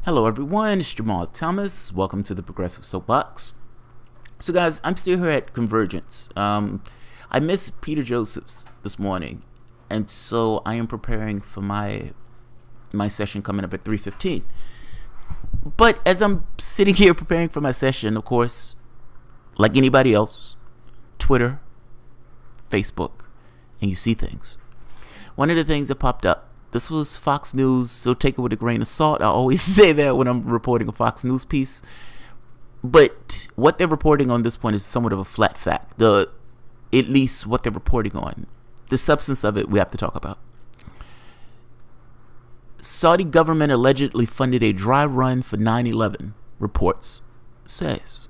Hello everyone, it's Jamal Thomas. Welcome to the Progressive Soapbox. So guys, I'm still here at Convergence. I missed Peter Joseph's this morning, and so I am preparing for my session coming up at 3:15. But as I'm sitting here preparing for my session, of course, like anybody else, Twitter, Facebook, and you see things. One of the things that popped up, this was Fox News, so take it with a grain of salt. I always say that when I'm reporting a Fox News piece. But what they're reporting on this point is somewhat of a flat fact. At least what they're reporting on. The substance of it we have to talk about. Saudi government allegedly funded a dry run for 9/11, reports says.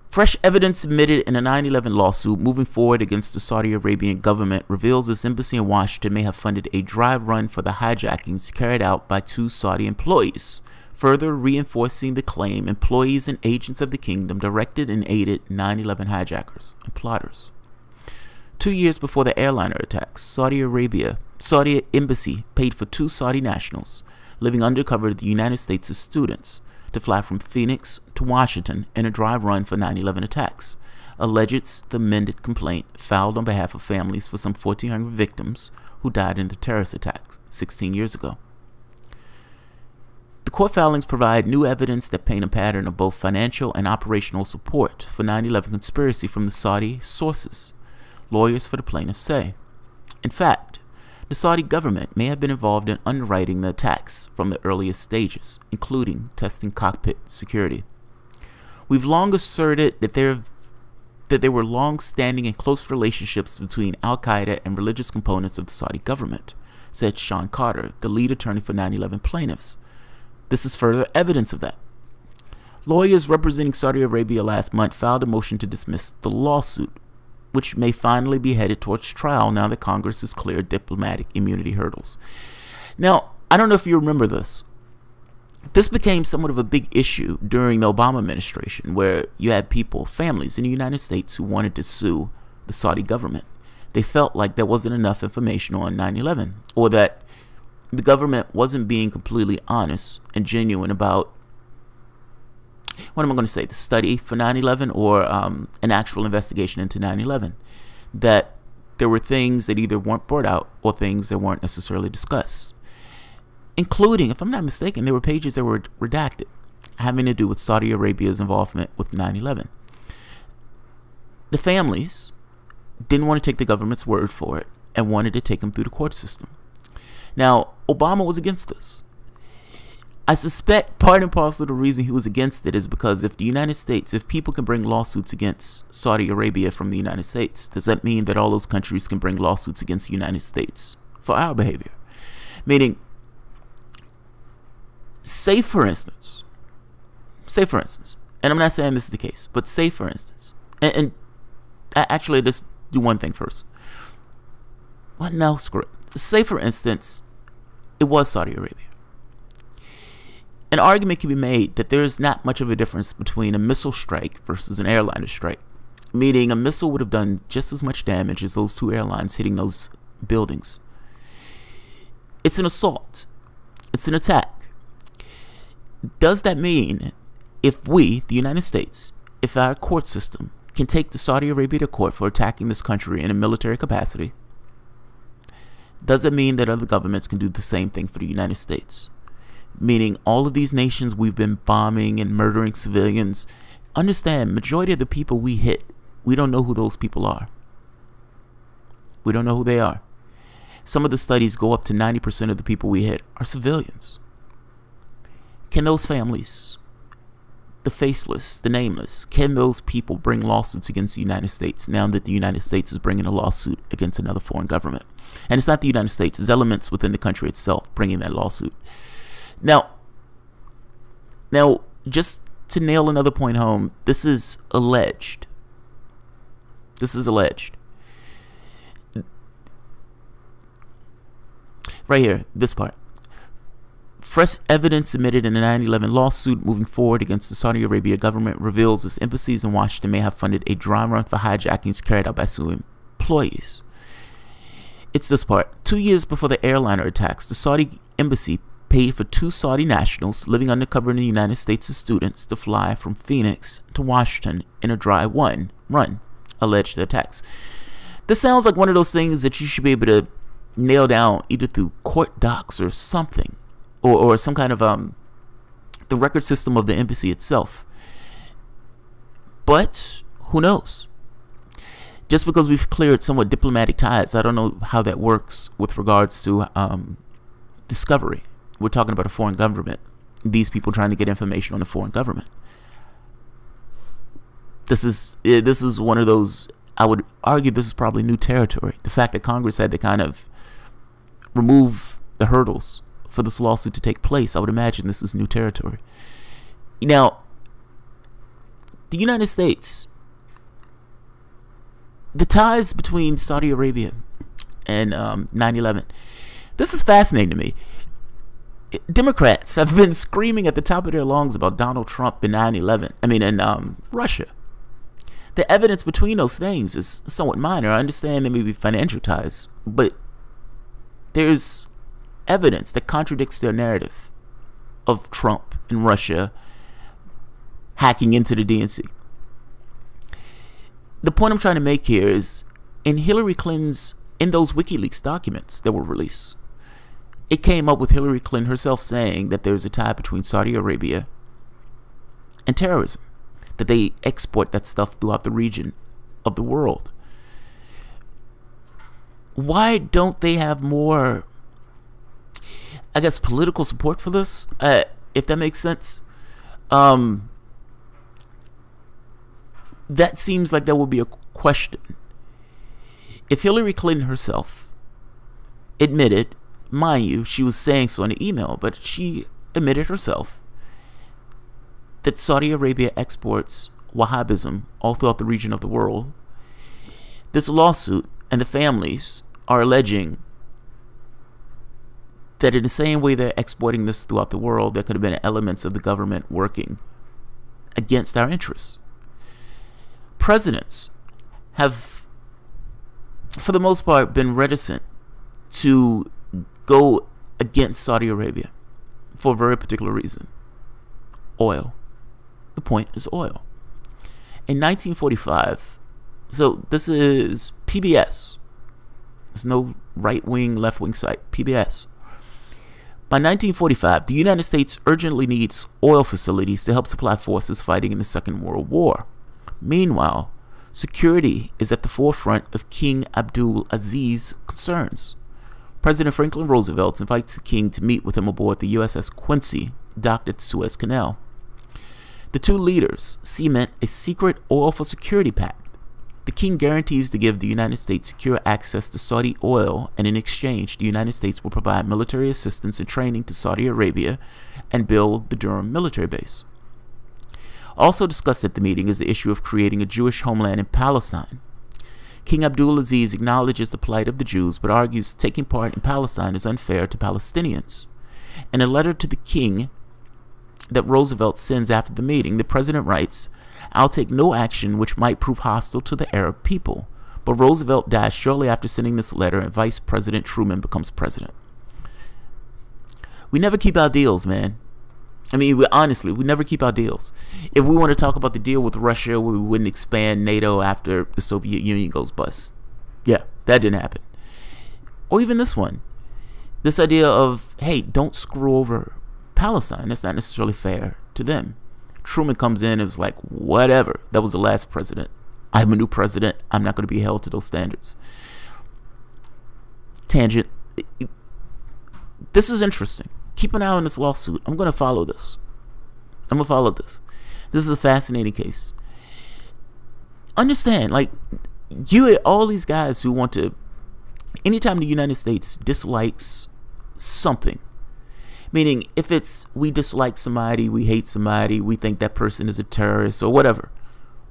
Fresh evidence submitted in a 9/11 lawsuit moving forward against the Saudi Arabian government reveals its embassy in Washington may have funded a dry run for the hijackings carried out by two Saudi employees, further reinforcing the claim employees and agents of the kingdom directed and aided 9/11 hijackers and plotters. 2 years before the airliner attacks, Saudi embassy paid for two Saudi nationals living undercover in the United States as students to fly from Phoenix to Washington in a dry run for 9/11 attacks, alleges the amended complaint filed on behalf of families for some 1,400 victims who died in the terrorist attacks 16 years ago. The court filings provide new evidence that paint a pattern of both financial and operational support for 9/11 conspiracy from the Saudi sources, lawyers for the plaintiffs say. In fact, the Saudi government may have been involved in underwriting the attacks from the earliest stages, including testing cockpit security. We've long asserted that there were long-standing and close relationships between al-Qaeda and religious components of the Saudi government, said Sean Carter, the lead attorney for 9/11 plaintiffs. This is further evidence of that. Lawyers representing Saudi Arabia last month filed a motion to dismiss the lawsuit, which may finally be headed towards trial now that Congress has cleared diplomatic immunity hurdles. Now, I don't know if you remember this. This became somewhat of a big issue during the Obama administration, where you had people, families in the United States who wanted to sue the Saudi government. They felt like there wasn't enough information on 9/11, or that the government wasn't being completely honest and genuine about, what am I going to say, the study for 9/11 or an actual investigation into 9/11, that there were things that either weren't brought out or things that weren't necessarily discussed, including, if I'm not mistaken, there were pages that were redacted having to do with Saudi Arabia's involvement with 9/11. The families didn't want to take the government's word for it and wanted to take them through the court system. Now, Obama was against this. I suspect part and parcel of the reason he was against it is because if people can bring lawsuits against Saudi Arabia from the United States, does that mean that all those countries can bring lawsuits against the United States for our behavior? Meaning, say for instance, and I'm not saying this is the case, but say for instance, and actually let's do one thing first. What? No, screw it. Say for instance, it was Saudi Arabia. An argument can be made that there is not much of a difference between a missile strike versus an airliner strike, meaning a missile would have done just as much damage as those two airlines hitting those buildings. It's an assault. It's an attack. Does that mean if we, the United States, if our court system can take the Saudi Arabia to court for attacking this country in a military capacity, does it mean that other governments can do the same thing for the United States? Meaning all of these nations we've been bombing and murdering civilians, understand, majority of the people we hit, we don't know who those people are. We don't know who they are. Some of the studies go up to 90% of the people we hit are civilians. Can those families, the faceless, the nameless, can those people bring lawsuits against the United States now that the United States is bringing a lawsuit against another foreign government? And it's not the United States, it's elements within the country itself bringing that lawsuit. Now, just to nail another point home, this is alleged. This is alleged. Right here, this part. Fresh evidence submitted in a 9/11 lawsuit moving forward against the Saudi Arabia government reveals its embassies in Washington may have funded a dry run for hijackings carried out by Saudi employees. It's this part. 2 years before the airliner attacks, the Saudi embassy paid for 2 Saudi nationals living undercover in the United States as students to fly from Phoenix to Washington in a dry run, alleged attacks. This sounds like one of those things that you should be able to nail down either through court docs or something, or some kind of the record system of the embassy itself. But who knows? Just because we've cleared somewhat diplomatic ties, I don't know how that works with regards to discovery. We're talking about a foreign government. These people trying to get information on the foreign government. This is one of those, I would argue this is probably new territory. The fact that Congress had to kind of remove the hurdles for this lawsuit to take place, I would imagine this is new territory. Now, the United States, the ties between Saudi Arabia and 9/11, this is fascinating to me. Democrats have been screaming at the top of their lungs about Donald Trump and 9/11. I mean, and Russia. The evidence between those things is somewhat minor. I understand there may be financial ties, but there's evidence that contradicts their narrative of Trump and Russia hacking into the DNC. The point I'm trying to make here is, in Hillary Clinton's, in those WikiLeaks documents that were released, it came up with Hillary Clinton herself saying that there's a tie between Saudi Arabia and terrorism, that they export that stuff throughout the region of the world. Why don't they have more, I guess, political support for this? If that makes sense. That seems like that would be a question. If Hillary Clinton herself admitted, mind you, she was saying so in an email, but she admitted herself that Saudi Arabia exports Wahhabism all throughout the region of the world, this lawsuit and the families are alleging that in the same way they're exporting this throughout the world, there could have been elements of the government working against our interests. Presidents have, for the most part, been reticent to go against Saudi Arabia for a very particular reason: oil. The point is oil. In 1945, so this is PBS. There's no right-wing, left-wing site. PBS. By 1945, the United States urgently needs oil facilities to help supply forces fighting in the Second World War. Meanwhile, security is at the forefront of King Abdul Aziz's concerns. President Franklin Roosevelt invites the king to meet with him aboard the USS Quincy, docked at the Suez Canal. The two leaders cement a secret oil for security pact. The king guarantees to give the United States secure access to Saudi oil, and in exchange, the United States will provide military assistance and training to Saudi Arabia and build the Durham military base. Also discussed at the meeting is the issue of creating a Jewish homeland in Palestine. King Abdulaziz acknowledges the plight of the Jews, but argues taking part in Palestine is unfair to Palestinians. In a letter to the king that Roosevelt sends after the meeting, the president writes, "I'll take no action which might prove hostile to the Arab people." But Roosevelt dies shortly after sending this letter, and Vice President Truman becomes president. We never keep our deals, man. I mean, honestly, we never keep our deals. If we want to talk about the deal with Russia, we wouldn't expand NATO after the Soviet Union goes bust. Yeah, that didn't happen. Or even this one. This idea of, hey, don't screw over Palestine. That's not necessarily fair to them. Truman comes in and was like, whatever. That was the last president. I'm a new president. I'm not going to be held to those standards. Tangent. This is interesting. Keep an eye on this lawsuit. I'm going to follow this. I'm going to follow this. This is a fascinating case. Understand, like, all these guys who want to, anytime the United States dislikes something, meaning if it's we dislike somebody, we hate somebody, we think that person is a terrorist or whatever,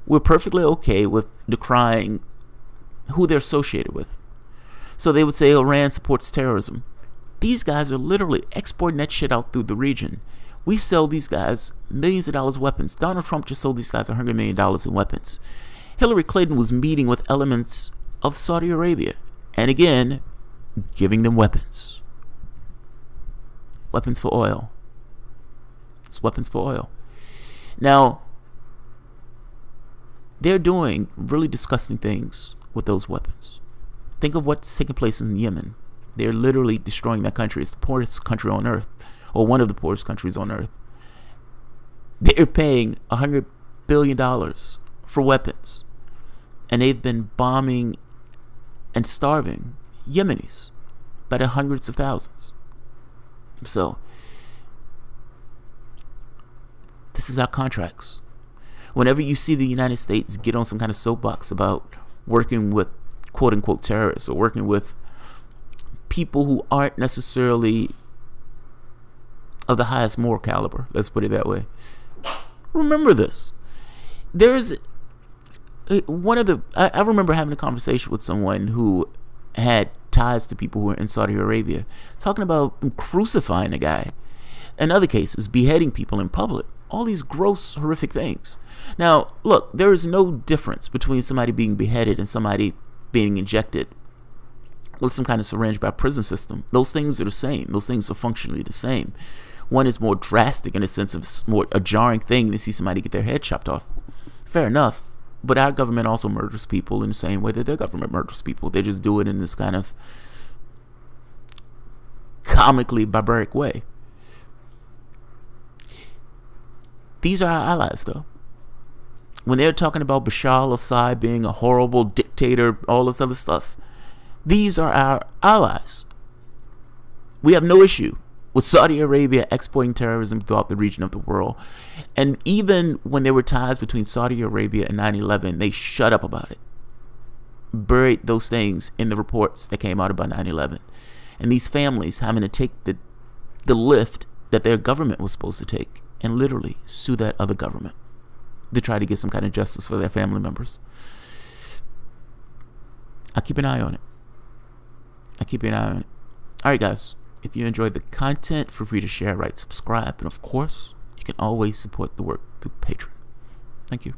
we're perfectly okay with decrying who they're associated with. So they would say Iran supports terrorism. These guys are literally exporting that shit out through the region. We sell these guys millions of dollars of weapons. Donald Trump just sold these guys $100 million in weapons. Hillary Clinton was meeting with elements of Saudi Arabia and again, giving them weapons. weapons for oil. It's weapons for oil. Now, they're doing really disgusting things with those weapons. Think of what's taking place in Yemen. They're literally destroying that country. It's the poorest country on earth, or one of the poorest countries on earth. They're paying $100 billion for weapons, and they've been bombing and starving Yemenis by the hundreds of thousands. So, this is our contracts. Whenever you see the United States get on some kind of soapbox about working with quote-unquote terrorists or working with people who aren't necessarily of the highest moral caliber, let's put it that way, remember this. There's I remember having a conversation with someone who had ties to people who were in Saudi Arabia, talking about crucifying a guy. In other cases, beheading people in public. All these gross, horrific things. Now, look, there is no difference between somebody being beheaded and somebody being injected with some kind of syringe by a prison system. Those things are the same. Those things are functionally the same. One is more drastic in a sense of more a jarring thing to see somebody get their head chopped off. Fair enough. But our government also murders people in the same way that their government murders people. They just do it in this kind of comically barbaric way. These are our allies, though. When they're talking about Bashar al-Assad being a horrible dictator, all this other stuff, these are our allies. We have no issue with Saudi Arabia exploiting terrorism throughout the region of the world. And even when there were ties between Saudi Arabia and 9/11, they shut up about it. Buried those things in the reports that came out about 9/11. And these families having to take the lift that their government was supposed to take and literally sue that other government to try to get some kind of justice for their family members. I'll keep an eye on it. Alright, guys. If you enjoyed the content, feel free to share, rate, subscribe, and of course, you can always support the work through Patreon. Thank you.